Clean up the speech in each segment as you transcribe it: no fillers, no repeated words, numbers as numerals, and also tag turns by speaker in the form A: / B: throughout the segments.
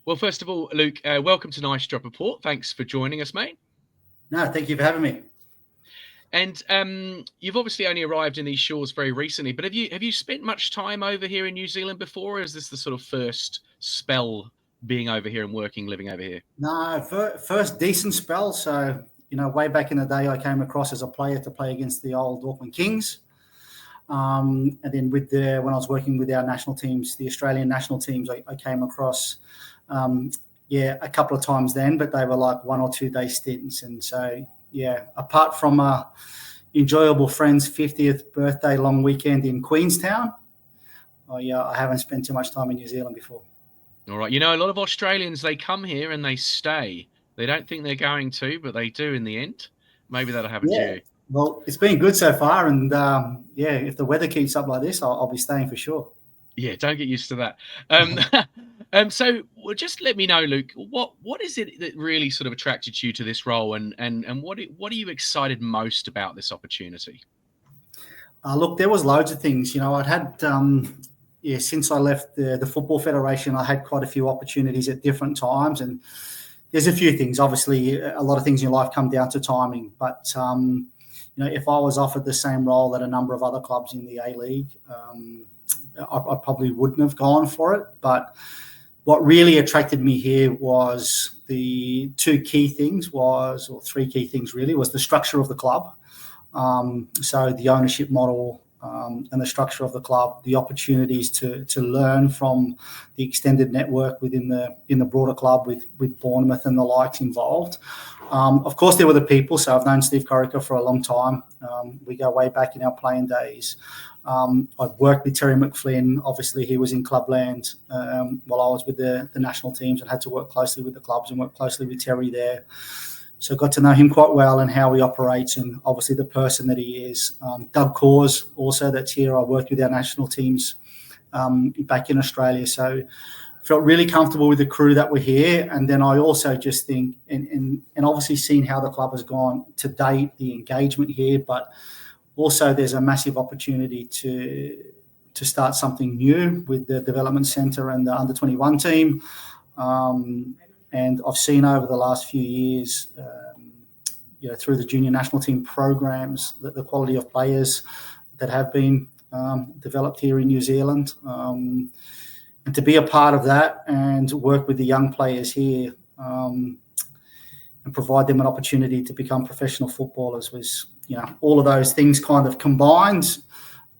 A: Well, first of all, Luke, welcome to Nice Job Report. Thanks for joining us, mate.
B: No, thank you for having me.
A: And you've obviously only arrived in these shores very recently, but have you spent much time over here in New Zealand before, or is this the sort of first spell being over here and living over here?
B: No, first decent spell. So, way back in the day, I came across as a player to play against the old Auckland Kings. And then when I was working with our national teams, the Australian national teams, I came across, a couple of times then, but they were like 1 or 2 day stints. And so, apart from enjoyable friend's 50th birthday long weekend in Queenstown, I haven't spent too much time in New Zealand before.
A: All right. A lot of Australians, they come here and they stay. They don't think they're going to, but they do in the end. Maybe that'll happen to you.
B: Well, it's been good so far. And, if the weather keeps up like this, I'll be staying for sure.
A: Yeah, don't get used to that. So just let me know, Luke, what is it that really sort of attracted you to this role, and what are you excited most about this opportunity?
B: Look, there was loads of things. I'd had since I left the Football Federation, I had quite a few opportunities at different times, and there's a few things. Obviously, a lot of things in your life come down to timing, but if I was offered the same role at a number of other clubs in the A-League, I probably wouldn't have gone for it. But what really attracted me here was the three key things really, was the structure of the club. So the ownership model and the structure of the club, the opportunities to learn from the extended network within the broader club with Bournemouth and the likes involved. Of course, there were the people. So I've known Steve Corica for a long time. We go way back in our playing days. I've worked with Terry McFlynn. Obviously, he was in Clubland while I was with the national teams, and had to work closely with the clubs and work closely with Terry there. So got to know him quite well and how he operates, and obviously the person that he is. Doug Cause, also, that's here. I worked with our national teams back in Australia. So felt really comfortable with the crew that were here. And then I also just think, and obviously seen how the club has gone to date, the engagement here, but also there's a massive opportunity to start something new with the development centre and the under-21 team. And I've seen over the last few years, through the junior national team programs, the quality of players that have been developed here in New Zealand. And to be a part of that and work with the young players here and provide them an opportunity to become professional footballers was, all of those things kind of combined,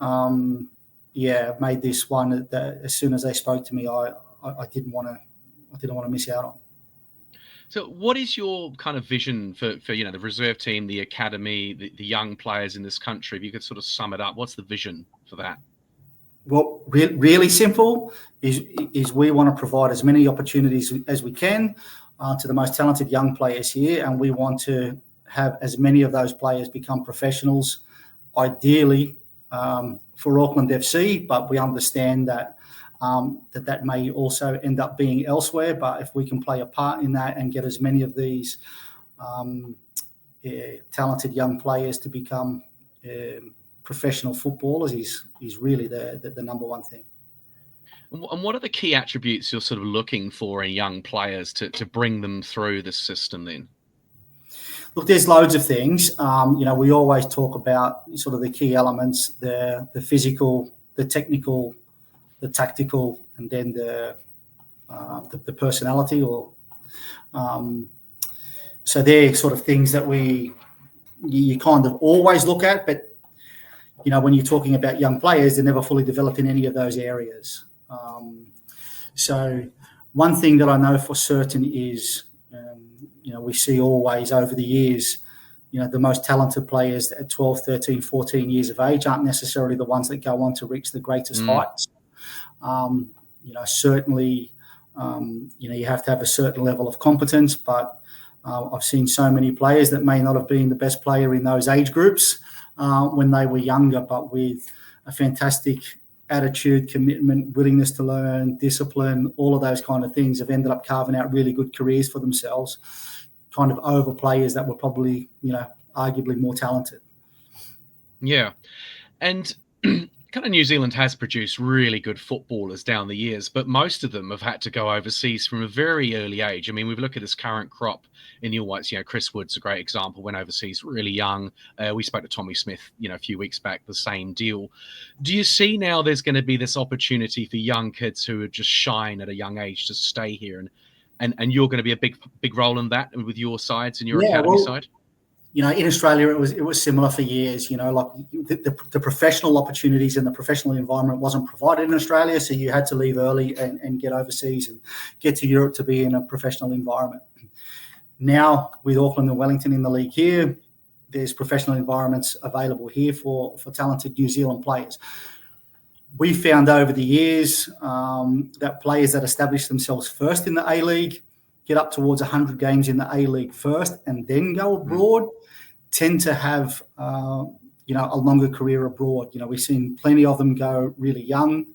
B: made this one that as soon as they spoke to me, I didn't want to miss out on.
A: So what is your kind of vision for the reserve team, the academy, the young players in this country? If you could sort of sum it up, what's the vision for that?
B: Well, really simple is we want to provide as many opportunities as we can to the most talented young players here, and we want to have as many of those players become professionals, ideally for Auckland FC, but we understand that that may also end up being elsewhere. But if we can play a part in that and get as many of these talented young players to become professional footballers is really the number one thing.
A: And what are the key attributes you're sort of looking for in young players to bring them through the system then?
B: Look, there's loads of things. We always talk about sort of the key elements, the physical, the technical, the tactical, and then the personality. So they're sort of things that you kind of always look at, but when you're talking about young players, they're never fully developed in any of those areas. So one thing that I know for certain is, we see always over the years, the most talented players at 12, 13, 14 years of age aren't necessarily the ones that go on to reach the greatest heights. Certainly, you have to have a certain level of competence, but I've seen so many players that may not have been the best player in those age groups when they were younger, but with a fantastic attitude, commitment, willingness to learn, discipline, all of those kind of things have ended up carving out really good careers for themselves, kind of over players that were probably, arguably more talented.
A: Yeah. And kind of New Zealand has produced really good footballers down the years, but most of them have had to go overseas from a very early age. I mean, we look at this current crop in the All Whites. Chris Wood's a great example. Went overseas really young. We spoke to Tommy Smith, a few weeks back. The same deal. Do you see now there's going to be this opportunity for young kids who would just shine at a young age to stay here, and you're going to be a big role in that with your sides and your academy side?
B: In Australia, it was similar for years. Like the professional opportunities and the professional environment wasn't provided in Australia, so you had to leave early and get overseas and get to Europe to be in a professional environment. Now, with Auckland and Wellington in the league here, there's professional environments available here for talented New Zealand players. We found over the years that players that establish themselves first in the A-League, get up towards 100 games in the A-League first and then go abroad, tend to have a longer career abroad. We've seen plenty of them go really young,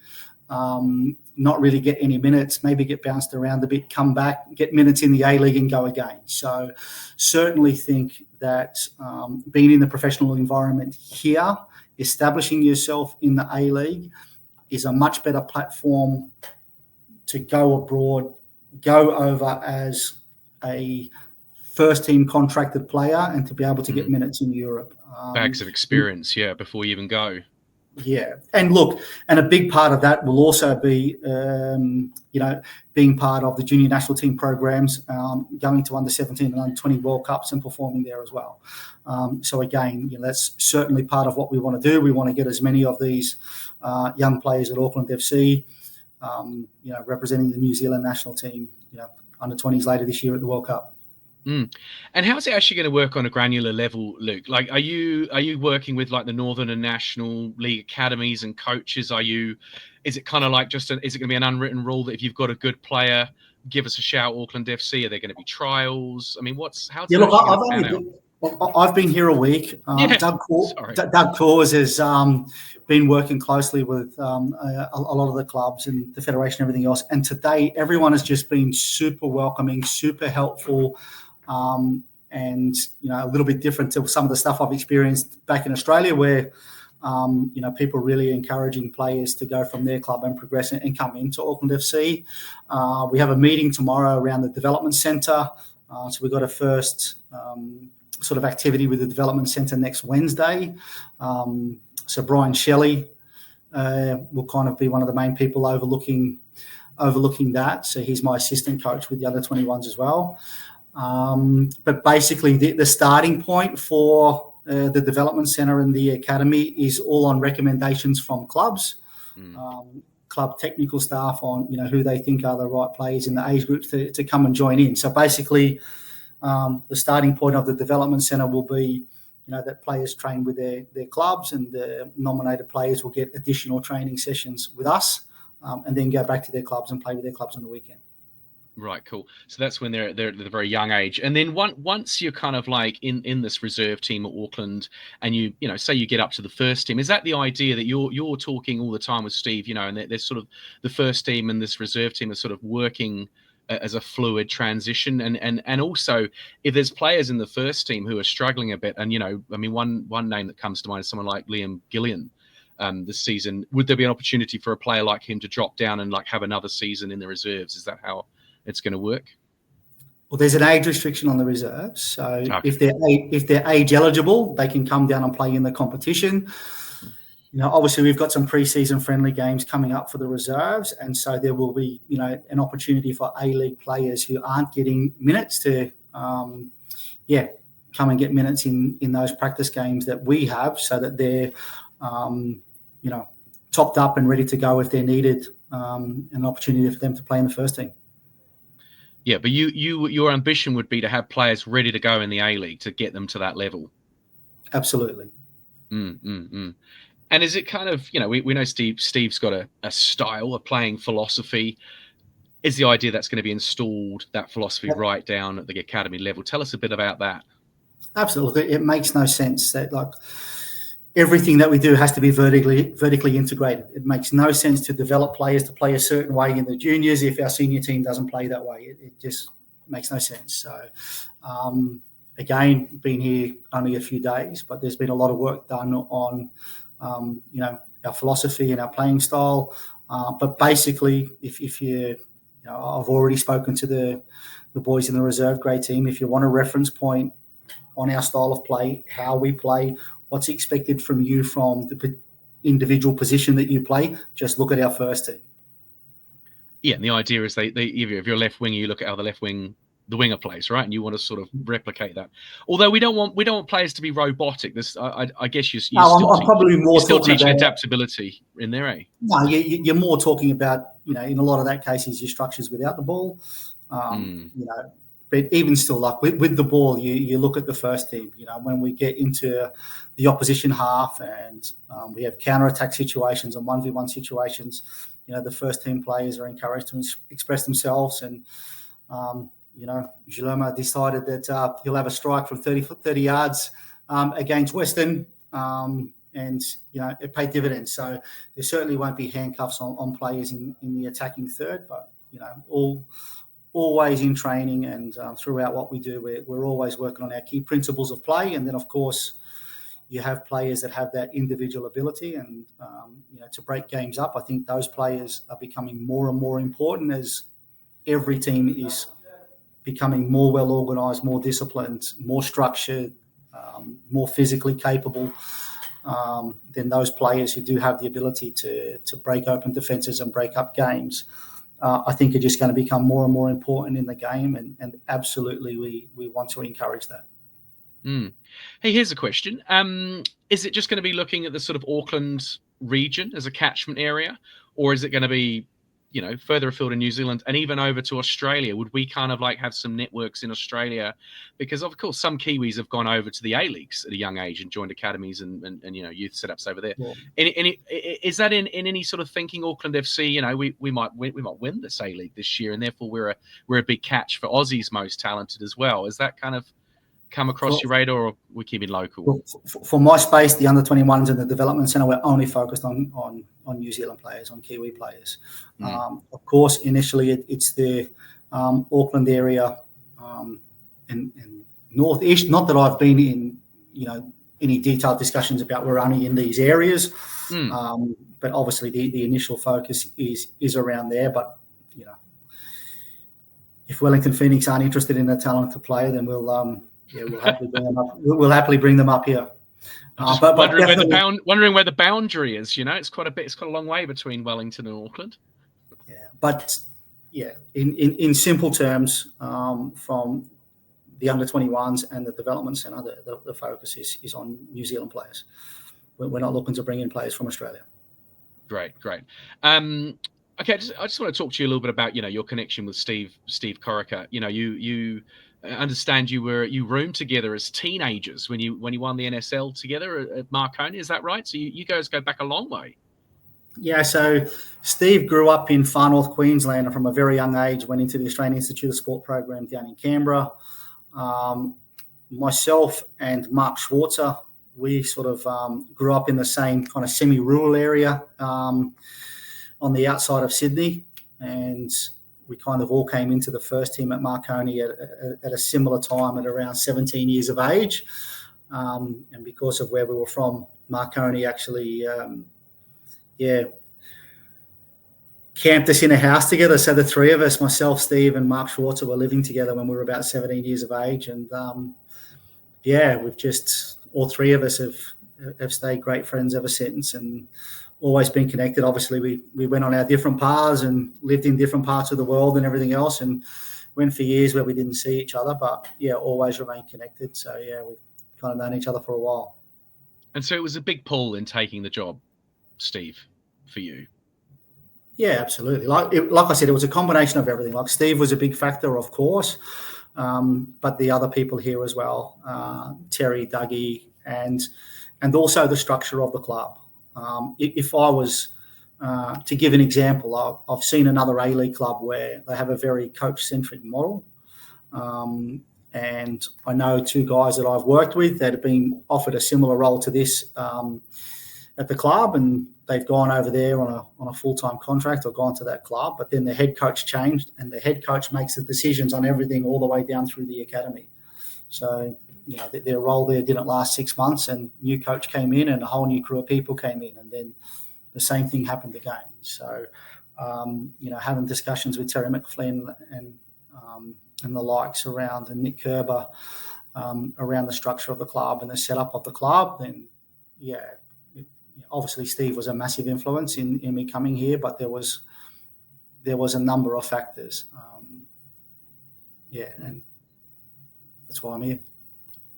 B: not really get any minutes, maybe get bounced around a bit, come back, get minutes in the A-League and go again. So certainly think that being in the professional environment here, establishing yourself in the A-League is a much better platform to go abroad, go over as a first-team contracted player and to be able to get minutes in Europe.
A: Bags of experience, before you even go.
B: Yeah. And look, and a big part of that will also be, being part of the junior national team programs, going to under 17 and under 20 World Cups and performing there as well. So again, that's certainly part of what we want to do. We want to get as many of these young players at Auckland FC, representing the New Zealand national team, under 20s later this year at the World Cup.
A: And how's it actually going to work on a granular level, Luke? Like, are you working with like the Northern and National League academies and coaches? Is it kind of like is it going to be an unwritten rule that if you've got a good player, give us a shout, Auckland FC? Are there going to be trials? I mean,
B: I've been here a week. Doug Cause has been working closely with a lot of the clubs and the federation and everything else. And today, everyone has just been super welcoming, super helpful, and a little bit different to some of the stuff I've experienced back in Australia, where people really encouraging players to go from their club and progress and come into Auckland FC. We have a meeting tomorrow around the development centre. So we've got a first sort of activity with the development centre next Wednesday. So Brian Shelley will kind of be one of the main people overlooking that. So he's my assistant coach with the under 21s as well. But basically the starting point for the development centre and the academy is all on recommendations from clubs, club technical staff on, who they think are the right players in the age groups to come and join in. So basically the starting point of the development centre will be, that players train with their clubs, and the nominated players will get additional training sessions with us, and then go back to their clubs and play with their clubs on the weekend.
A: Right, cool. So that's when they're at a very young age. And then once you're kind of like in this reserve team at Auckland, and you say you get up to the first team, is that the idea that you're talking all the time with Steve, and there's sort of the first team and this reserve team are sort of working as a fluid transition, and also if there's players in the first team who are struggling a bit, and one name that comes to mind is someone like Liam Gillian this season, would there be an opportunity for a player like him to drop down and like have another season in the reserves? Is that how it's going to work?
B: Well, there's an age restriction on the reserves, so if they're age eligible, they can come down and play in the competition. Obviously we've got some pre-season friendly games coming up for the reserves, and so there will be, an opportunity for A-League players who aren't getting minutes to, come and get minutes in those practice games that we have, so that they're, topped up and ready to go if they're needed, an opportunity for them to play in the first team.
A: Yeah, but your ambition would be to have players ready to go in the A-League to get them to that level.
B: Absolutely.
A: And is it kind of, we know Steve's got a style, a playing philosophy. Is the idea that's going to be installed, that philosophy, right down at the academy level? Tell us a bit about that.
B: Absolutely. It makes no sense that everything that we do has to be vertically integrated. It makes no sense to develop players to play a certain way in the juniors if our senior team doesn't play that way. It just makes no sense. So, again, been here only a few days, but there's been a lot of work done on, our philosophy and our playing style. But basically, if you know, I've already spoken to the boys in the reserve grade team. If you want a reference point on our style of play, how we play, what's expected from you from the individual position that you play, just look at our first team.
A: Yeah, and the idea is if you're left wing, you look at how the winger plays, right? And you want to sort of replicate that. Although we don't want players to be robotic. I guess
B: I'm probably more
A: still
B: talking
A: teaching
B: about
A: adaptability in there, eh?
B: No, you're more talking about, you know, in a lot of that cases, your structures without the ball. You know, but even still, like with the ball, you look at the first team. You know, when we get into the opposition half and we have counter-attack situations and 1v1 situations, you know, the first team players are encouraged to express themselves. And, you know, Guillermo decided that he'll have a strike from 30 yards against Western. And, you know, it paid dividends. So there certainly won't be handcuffs on players in the attacking third, but, you know, always in training and throughout what we do, we're always working on our key principles of play. And then, of course, you have players that have that individual ability and, you know, to break games up. I think those players are becoming more and more important as every team is becoming more well-organised, more disciplined, more structured, more physically capable. Then those players who do have the ability to break open defences and break up games, I think are just going to become more and more important in the game, and absolutely we want to encourage that.
A: Hey, here's a question. Is it just going to be looking at the sort of Auckland region as a catchment area, or is it going to be, you know, further afield in New Zealand and even over to Australia? Would we kind of like have some networks in Australia? Because of course some Kiwis have gone over to the A-Leagues at a young age and joined academies and you know, youth setups over there. Yeah. Is that in any sort of thinking? Auckland FC, you know, we might win this A-League this year, and therefore we're a big catch for Aussie's most talented as well. Is that kind of come across your radar, or we're keeping local?
B: For my space, the under-21s and the development centre, we're only focused on New Zealand players, on Kiwi players. Of course, initially it's the Auckland area and northeast. Not that I've been in, you know, any detailed discussions about we're only in these areas, but obviously the initial focus is around there. But you know, if Wellington Phoenix aren't interested in a talented player, then we'll happily bring them up. We'll happily bring them up here.
A: But wondering where the boundary is. You know, it's quite a long way between Wellington and Auckland.
B: Yeah, but yeah, in simple terms, from the under-21s and the development centre, the focus is on New Zealand players. We're not looking to bring in players from Australia.
A: Great. Okay, I just want to talk to you a little bit about, you know, your connection with Steve Corica. You know, you understand you roomed together as teenagers when you won the NSL together at Marconi. Is that right? So you guys go back a long way.
B: Yeah, so Steve grew up in far north Queensland and from a very young age went into the Australian Institute of Sport program down in Canberra. Myself and Mark Schwarzer, we sort of grew up in the same kind of semi-rural area on the outside of Sydney, and we kind of all came into the first team at Marconi at a similar time at around 17 years of age. And because of where we were from, Marconi actually, camped us in a house together. So the three of us, myself, Steve, and Mark Schwarzer, were living together when we were about 17 years of age. And we've just, all three of us have stayed great friends ever since, and always been connected. Obviously, we went on our different paths and lived in different parts of the world and everything else, and went for years where we didn't see each other, but always remained connected. So we've kind of known each other for a while.
A: And so it was a big pull in taking the job, Steve, for you.
B: Yeah, absolutely. Like I said, it was a combination of everything. Like Steve was a big factor, of course, but the other people here as well, Terry, Dougie, and also the structure of the club. If I was to give an example, I've seen another A-League club where they have a very coach-centric model. And I know two guys that I've worked with that have been offered a similar role to this at the club, and they've gone over there on a full-time contract or gone to that club, but then the head coach changed, and the head coach makes the decisions on everything all the way down through the academy. So, you know, their role there didn't last 6 months, and new coach came in and a whole new crew of people came in, and then the same thing happened again. So, having discussions with Terry McLean and the likes around, and Nick Kerber, around the structure of the club and the setup of the club, then obviously Steve was a massive influence in me coming here, but there was a number of factors. And that's why I'm here.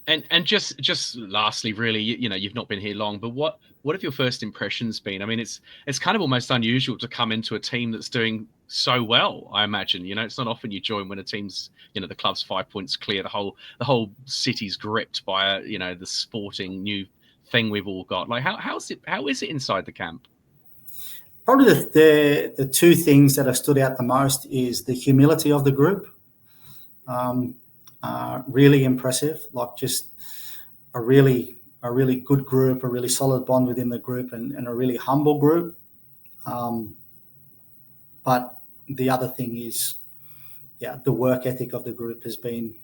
A: And just lastly, really, you've not been here long, but what have your first impressions been? I mean, it's kind of almost unusual to come into a team that's doing so well. I imagine, it's not often you join when a team's, the club's 5 points clear. The whole city's gripped by the sporting new thing we've all got. Like, how is it inside the camp?
B: Probably the two things that have stood out the most is the humility of the group. Really impressive, like just a really good group, a really solid bond within the group, and a really humble group. But the other thing is, the work ethic of the group has been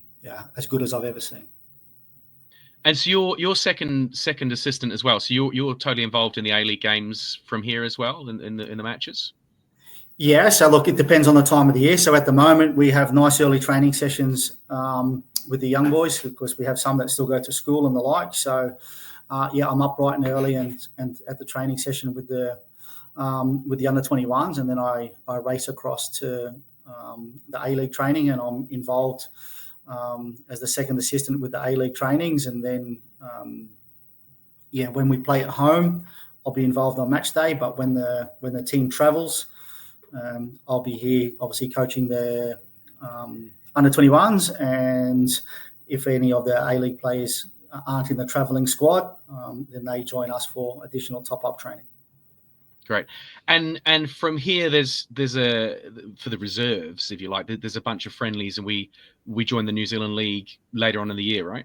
B: as good as I've ever seen.
A: And so you're second assistant as well. So you're totally involved in the A-League games from here as well in the matches.
B: Yeah, so look, it depends on the time of the year. So at the moment, we have nice early training sessions with the young boys, because we have some that still go to school and the like. So, I'm up bright and early and at the training session with the under 21s, and then I race across to the A-League training, and I'm involved as the second assistant with the A-League trainings. And then, when we play at home, I'll be involved on match day. But when the team travels, I'll be here, obviously, coaching the under 21s, and if any of the A-League players aren't in the travelling squad, then they join us for additional top-up training.
A: Great. And from here, there's for the reserves, if you like, there's a bunch of friendlies, and we join the New Zealand League later on in the year, right?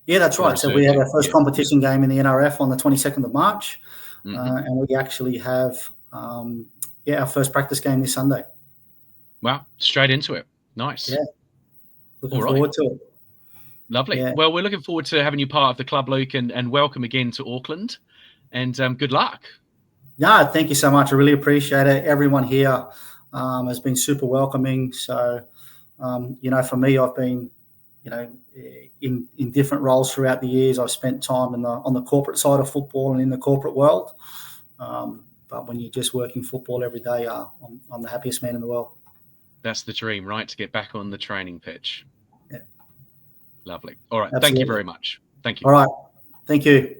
B: Yeah, that's right. So we have our first competition game in the NRF on the 22nd of March, and we actually have our first practice game this Sunday.
A: Wow, straight into it. Nice.
B: Yeah, looking forward to it.
A: Lovely.
B: Yeah.
A: Well, we're looking forward to having you part of the club, Luke, and welcome again to Auckland, and good luck.
B: Yeah, thank you so much. I really appreciate it. Everyone here has been super welcoming. So, for me, I've been, in different roles throughout the years. I've spent time on the corporate side of football and in the corporate world. But when you're just working football every day, I'm the happiest man in the world.
A: That's the dream, right? To get back on the training pitch.
B: Yeah.
A: Lovely. All right.
B: Absolutely.
A: Thank you very much. Thank you.
B: All right. Thank you.